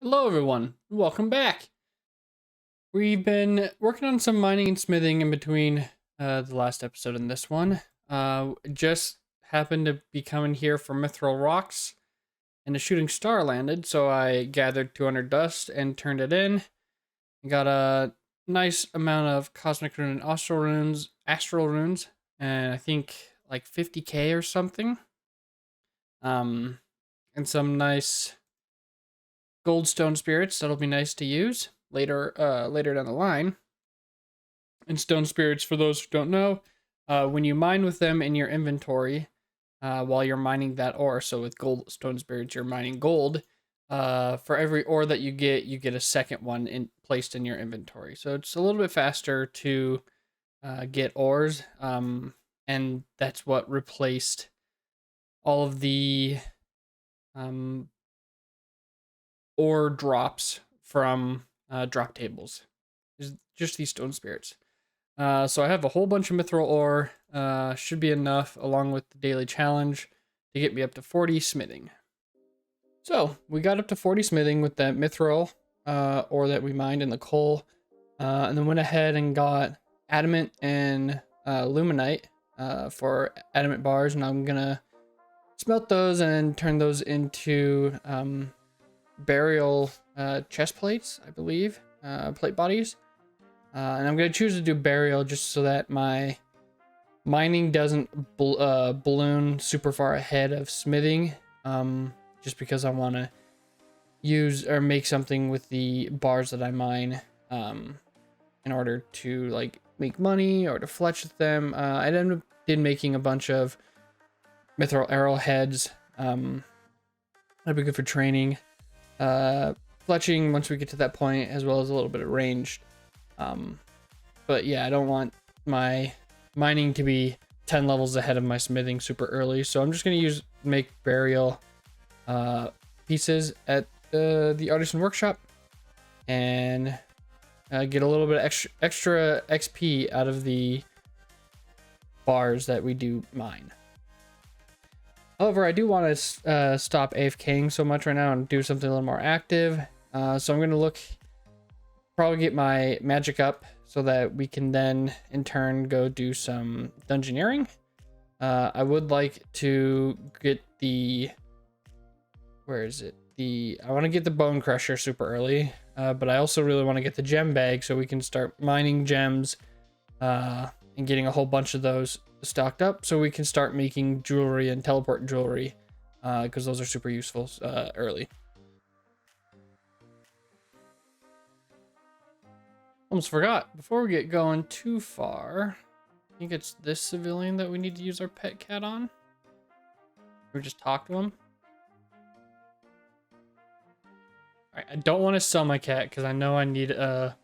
Hello everyone, welcome back. We've been working on some mining and smithing in between the last episode and this one. Just happened to be coming here for mithril rocks and a shooting star landed, so I gathered 200 dust and turned it in. Got a nice amount of cosmic rune and astral runes, and I think like 50k or something. And some nice goldstone spirits that'll be nice to use later down the line. And stone spirits, for those who don't know, when you mine with them in your inventory while you're mining that ore, so with goldstone spirits you're mining gold, for every ore that you get a second one placed in your inventory, so it's a little bit faster to get ores, and that's what replaced all of the ore drops from drop tables. Is just these stone spirits. So I have a whole bunch of mithril ore. Should be enough, along with the daily challenge, to get me up to 40 smithing. So we got up to 40 smithing with that mithril ore that we mined in the coal, and then went ahead and got adamant and luminite for adamant bars. And I'm gonna smelt those and turn those into burial chest plates, I believe, plate bodies. And I'm going to choose to do burial just so that my mining doesn't balloon super far ahead of smithing, just because I want to use or make something with the bars that I mine in order to like make money or to fletch with them. I did making a bunch of mithril arrowheads. That'd be good for training. Fletching once we get to that point, as well as a little bit of ranged. But yeah, I don't want my mining to be 10 levels ahead of my smithing super early, so I'm just going to make burial pieces at the artisan workshop and get a little bit of extra XP out of the bars that we do mine. However, I do want to stop AFKing so much right now and do something a little more active. So I'm going to probably get my magic up so that we can then in turn go do some dungeoneering. I would like to get where is it? I want to get the bone crusher super early, but I also really want to get the gem bag so we can start mining gems and getting a whole bunch of those stocked up so we can start making jewelry and teleport jewelry, because those are super useful early. Almost forgot, before we get going too far, I think it's this civilian that we need to use our pet cat on. Or just talk to him. Alright, I don't want to sell my cat because I know I need a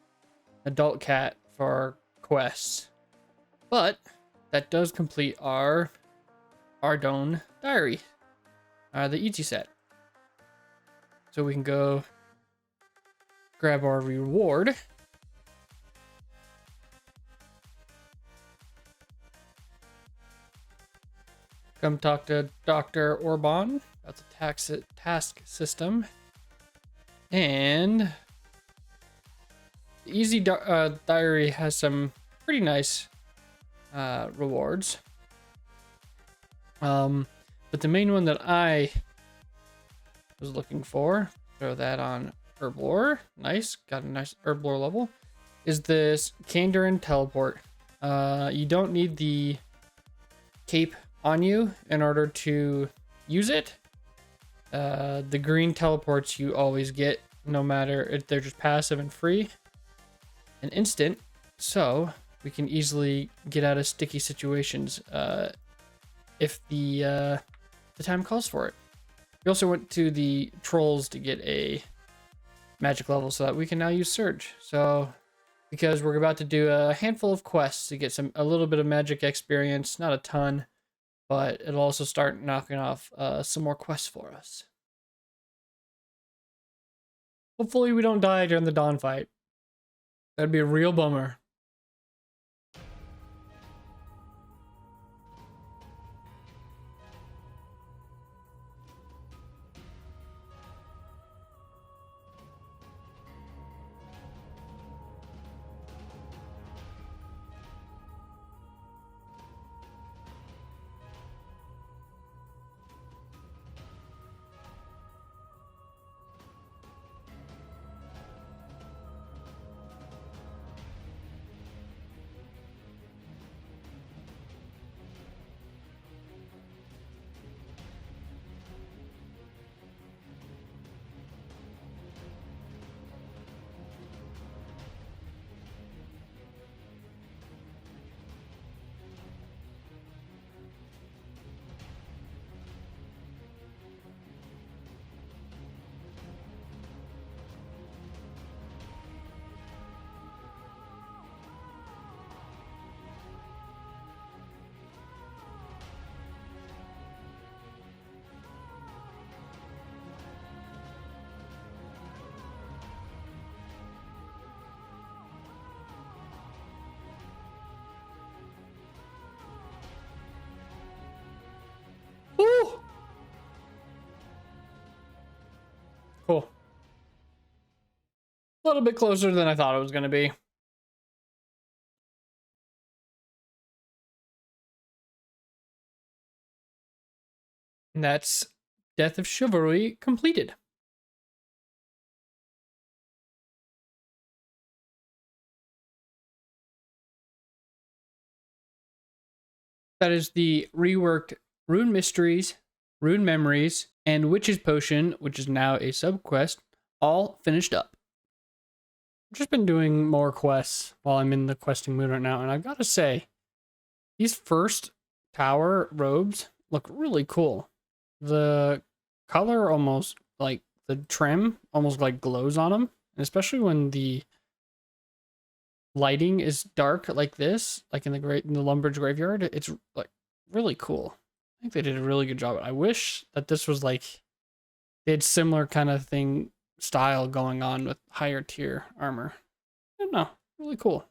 adult cat for quests. But that does complete our Ardone diary, the easy set. So we can go grab our reward. Come talk to Dr. Orban about the task system. And the easy diary has some pretty nice rewards. But the main one that I was looking for, throw that on herblore. Nice, got a nice herblore level. Is this Kandarin teleport? You don't need the cape on you in order to use it. The green teleports you always get, no matter if they're just passive and free and instant, so we can easily get out of sticky situations if the time calls for it. We also went to the trolls to get a magic level so that we can now use surge. So because we're about to do a handful of quests to get a little bit of magic experience, not a ton, but it'll also start knocking off some more quests for us. Hopefully we don't die during the dawn fight. That'd be a real bummer. Cool. A little bit closer than I thought it was going to be. And that's Death of Chivalry completed. That is the reworked Rune Mysteries, Rune Memories, and Witch's Potion, which is now a sub-quest, all finished up. I've just been doing more quests while I'm in the questing mood right now, and I've got to say, these first tower robes look really cool. The color almost, like, the trim almost, like, glows on them, and especially when the lighting is dark like this, like in the Lumbridge graveyard, it's like really cool. I think they did a really good job. I wish that this was like they had similar kind of thing style going on with higher tier armor. I don't know, really cool.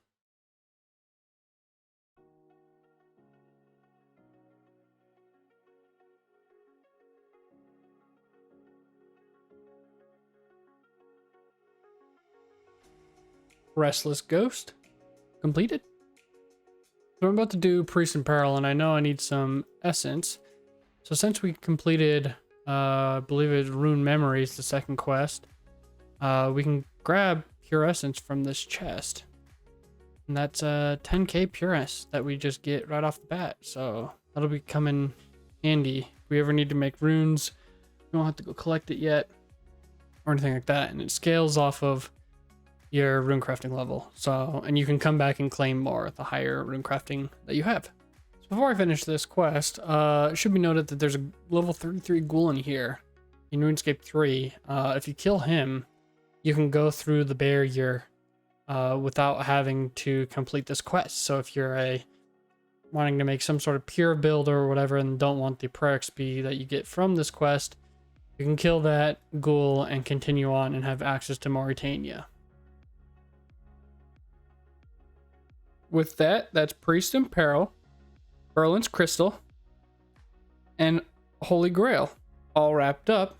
Restless Ghost completed. So I'm about to do Priest in Peril, and I know I need some essence. So since we completed, I believe it's Rune Memories, the second quest, we can grab Pure Essence from this chest. And that's 10k Pure S that we just get right off the bat. So that'll be coming handy. If we ever need to make runes, we don't have to go collect it yet or anything like that. And it scales off of your rune crafting level. So, and you can come back and claim more the higher rune crafting that you have. So before I finish this quest, it should be noted that there's a level 33 ghoul in here in RuneScape 3. If you kill him, you can go through the barrier without having to complete this quest. So if you're wanting to make some sort of pure build or whatever and don't want the prayer XP that you get from this quest, you can kill that ghoul and continue on and have access to Mauritania. With that, that's Priest in Peril, Berlin's Crystal, and Holy Grail all wrapped up.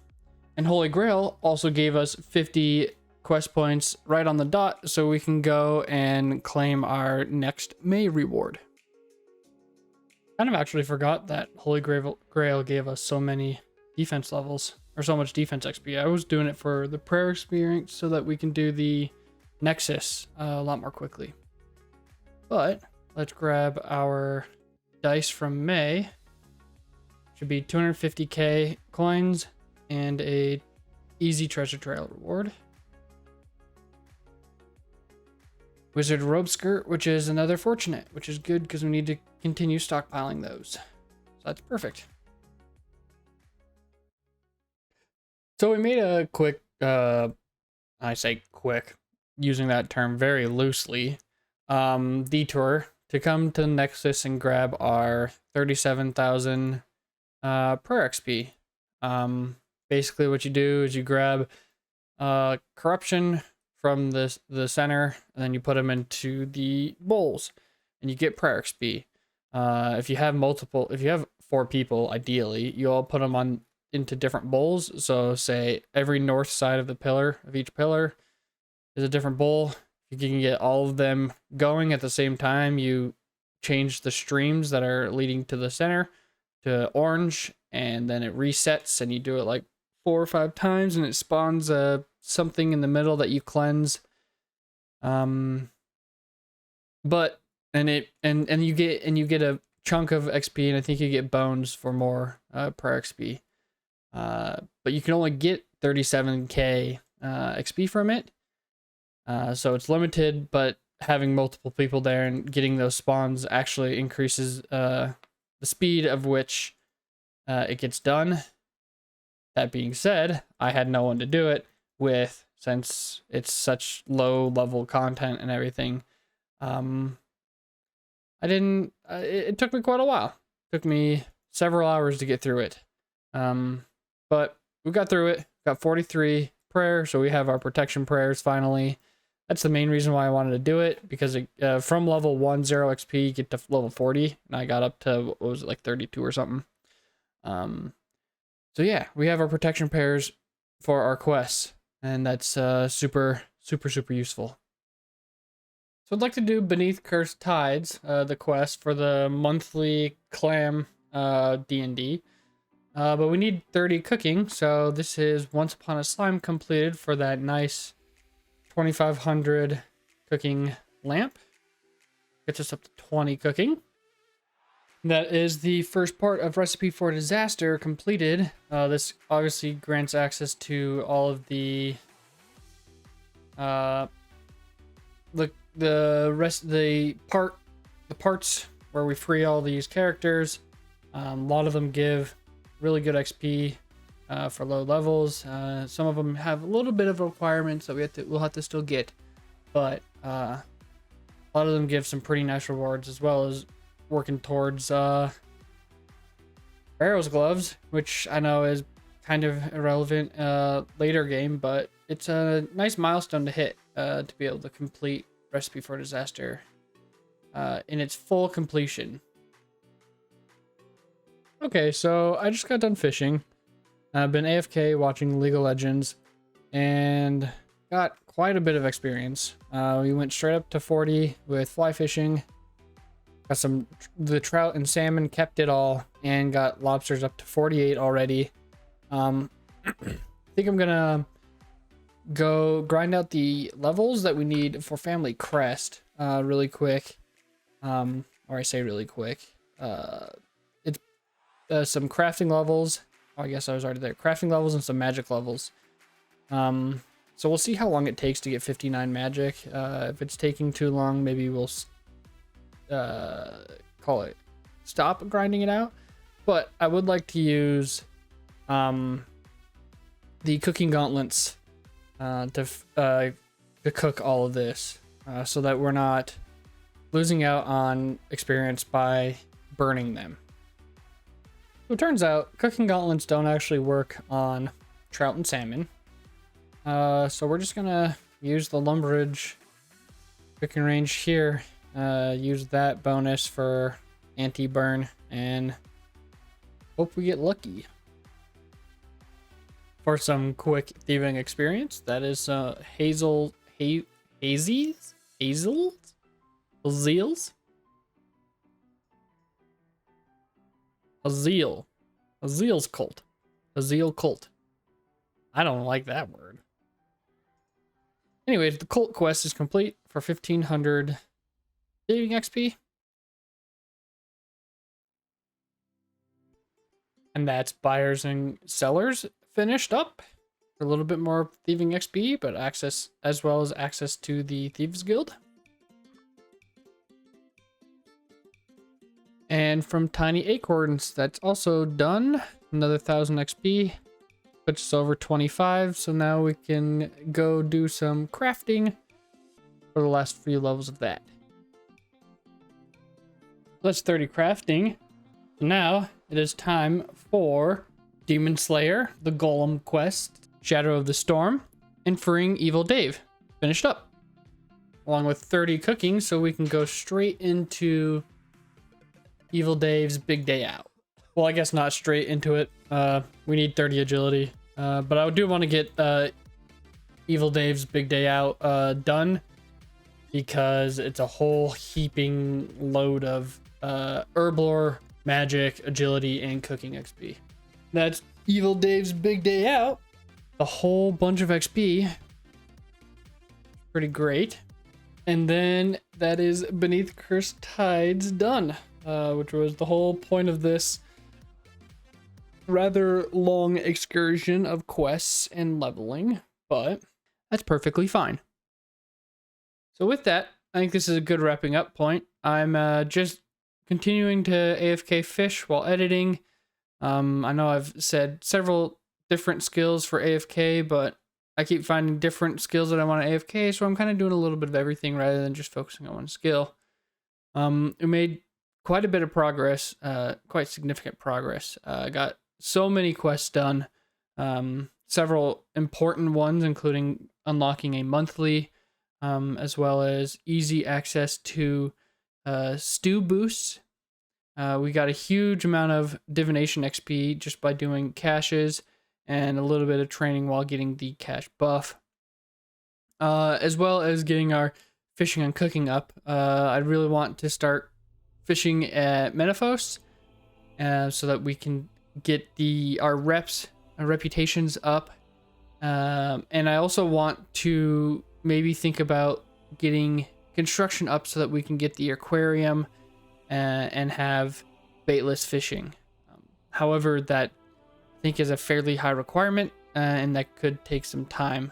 And Holy Grail also gave us 50 quest points right on the dot, so we can go and claim our next May reward. Kind of actually forgot that Holy Grail gave us so many defense levels, or so much defense XP. I was doing it for the prayer experience so that we can do the Nexus a lot more quickly. But let's grab our dice from May. Should be 250k coins and a easy treasure trail reward. Wizard robe skirt, which is another fortunate, which is good because we need to continue stockpiling those. So that's perfect. So we made a quick, I say quick, using that term very loosely, detour to come to Nexus and grab our 37,000 prayer XP. Basically what you do is you grab corruption from the center, and then you put them into the bowls, and you get prayer XP. If you have 4 people, ideally, you all put them into different bowls. So say every north side of each pillar is a different bowl. If you can get all of them going at the same time, you change the streams that are leading to the center to orange, and then it resets, and you do it like 4 or 5 times, and it spawns something in the middle that you cleanse. You get a chunk of XP, and I think you get bones for more prayer XP. But you can only get 37k XP from it. So it's limited, but having multiple people there and getting those spawns actually increases the speed of which it gets done. That being said, I had no one to do it with, since it's such low level content and everything. It took me quite a while. It took me several hours to get through it. But we got through it. Got 43 prayer, so we have our protection prayers finally. That's the main reason why I wanted to do it, because from level 1, 0 XP, you get to level 40, and I got up to, what was it, like 32 or something. So yeah, we have our protection prayers for our quests, and that's super useful. So I'd like to do Beneath Cursed Tides, the quest for the monthly clam D&D. But we need 30 cooking, so this is Once Upon a Slime completed for that nice 2500 cooking lamp. Gets us up to 20 cooking. That is the first part of Recipe for Disaster completed. This obviously grants access to all of the parts where we free all these characters. A lot of them give really good XP for low levels. Some of them have a little bit of requirements that we'll have to still get, but a lot of them give some pretty nice rewards, as well as working towards Barrow's gloves, which I know is kind of irrelevant later game, but it's a nice milestone to hit to be able to complete Recipe for Disaster in its full completion. Okay, so I just got done fishing. I've been AFK watching League of Legends and got quite a bit of experience. We went straight up to 40 with fly fishing. Got the trout and salmon, kept it all, and got lobsters up to 48 already. I think I'm gonna go grind out the levels that we need for Family Crest really quick. Or I say really quick. It's some crafting levels. Oh, I guess I was already there. Crafting levels and some magic levels. So we'll see how long it takes to get 59 magic. If it's taking too long, maybe we'll stop grinding it out. But I would like to use the cooking gauntlets to cook all of this, so that we're not losing out on experience by burning them. So it turns out cooking gauntlets don't actually work on trout and salmon. So we're just gonna use the Lumbridge cooking range here. Use that bonus for anti-burn and hope we get lucky. For some quick thieving experience, that is Hazel's cult. Azeel cult. I don't like that word. Anyways, the cult quest is complete for 1500 thieving XP. And that's buyers and sellers finished up for a little bit more thieving XP, but access as well as access to the Thieves Guild. And from Tiny Acorns, that's also done. Another 1000 XP, puts us over 25. So now we can go do some crafting for the last few levels of that. That's 30 crafting. Now it is time for Demon Slayer, the Golem quest, Shadow of the Storm, and freeing Evil Dave. Finished up. Along with 30 cooking, so we can go straight into Evil Dave's big day out. Well, I guess not straight into it. We need 30 agility. But I do want to get Evil Dave's big day out done, because it's a whole heaping load of herblore, magic, agility, and cooking XP. That's Evil Dave's big day out. A whole bunch of XP. Pretty great. And then that is Beneath Cursed Tides done, which was the whole point of this rather long excursion of quests and leveling, but that's perfectly fine. So with that, I think this is a good wrapping up point. I'm just continuing to AFK fish while editing. I know I've said several different skills for AFK, but I keep finding different skills that I want to AFK, so I'm kind of doing a little bit of everything rather than just focusing on one skill. We made quite a bit of progress, quite significant progress. I got so many quests done, several important ones, including unlocking a monthly, as well as easy access to stew boosts. We got a huge amount of divination XP just by doing caches and a little bit of training while getting the cash buff, as well as getting our fishing and cooking up. I really want to start fishing at Menaphos, so that we can get our reputations up. And I also want to maybe think about getting construction up so that we can get the aquarium and have baitless fishing. However, that I think is a fairly high requirement, and that could take some time.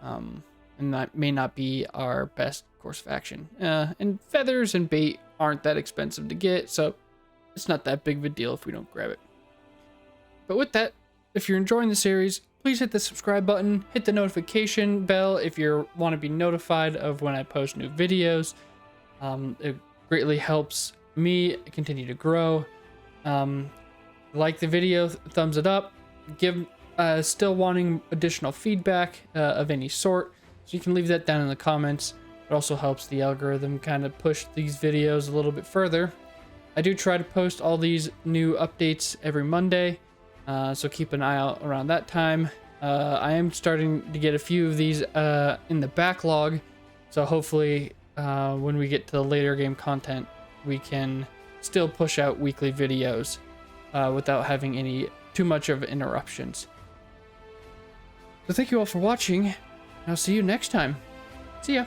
And that may not be our best course of action. And feathers and bait aren't that expensive to get, so it's not that big of a deal if we don't grab it. But with that, if you're enjoying the series, please hit the subscribe button, hit the notification bell if you want to be notified of when I post new videos. It greatly helps me continue to grow. Like the video, thumbs it up. Still wanting additional feedback of any sort, so you can leave that down in the comments. It also helps the algorithm kind of push these videos a little bit further. I do try to post all these new updates every Monday, so keep an eye out around that time. I am starting to get a few of these in the backlog, so hopefully when we get to the later game content, we can still push out weekly videos without having too much of interruptions. So thank you all for watching, and I'll see you next time. See ya.